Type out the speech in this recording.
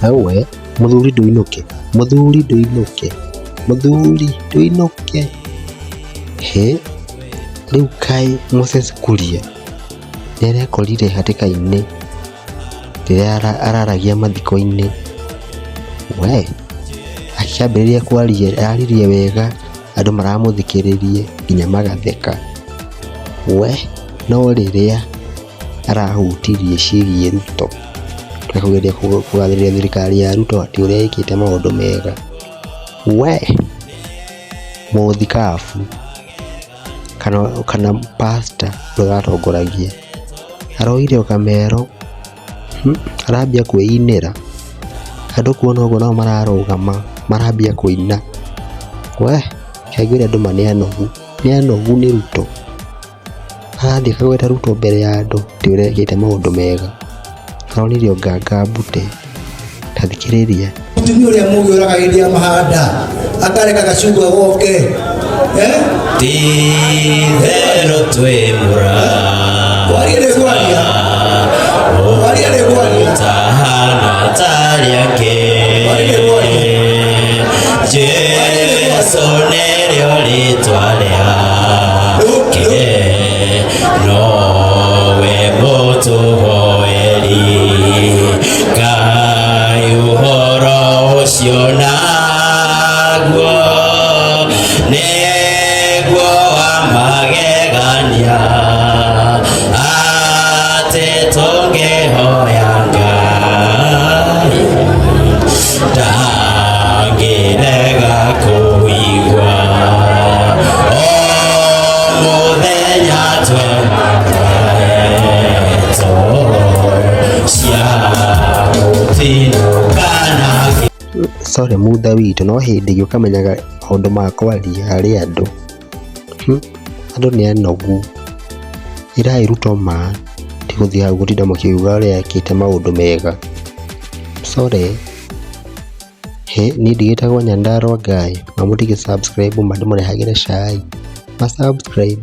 Ewe muthuri nduinuke, muthuri nduinuke, muthuri nduinuke. He riu kai Moses Kuria niarekorire hatĩka-inĩ rĩrĩa araragia mathiko-inĩ. We akĩambĩrĩria kwaria, aririe wega, andũ maramũthikĩrĩrie nginya magatheka. We no rĩrĩa arahutirie ciĩgiĩ Ruto na kũgeria kũgathĩrĩria thirikari ya Ruto atĩ ũrĩa ĩkĩte maũndũ mega. We mũthikabu kana pastor ũratongoragia aroire ũkamero, arambia kwĩinĩra, andũ kuona ũguo nao mararũgama marambia kũina. We kaiguire andũ nĩ anogu nĩ Ruto, arathiĩ akagweta Ruto mbere ya andũ atĩ ũrĩa ĩkĩte maũndũ mega. Aronire nganga mbute, tathikĩrĩria. Mũtumia ũrĩa mũgĩ ũraga hĩndĩ ya mahanda akareka gacungwa goke titherũ twĩmũra kwaria nĩ kwaria tahana tarĩake Jesũ nĩrĩo rĩtwa rĩake nowe mũtũhoeri Ngai ũhoro ũcio naguo nĩguo wamagegania atĩ tũngĩhoya Ngai ndangĩrega kũigua. O mũthenya twetwo cia gũtinũkana. Sorry mutha witũ, no hĩndĩ ĩngĩ ũkamenyaga maũndũ ma kwaria harĩ andũ. Andũ nĩ anogu, irai Ruto ma ti gũthiĩ hau gũtinda mũkiuga ũrĩa ekĩte maũndũ mega. Sorry. Niĩ ndigĩtagwo Nyandarua Ngai, na mũtige subscribe mandũ mũrehagĩre cai. Ma subscribe.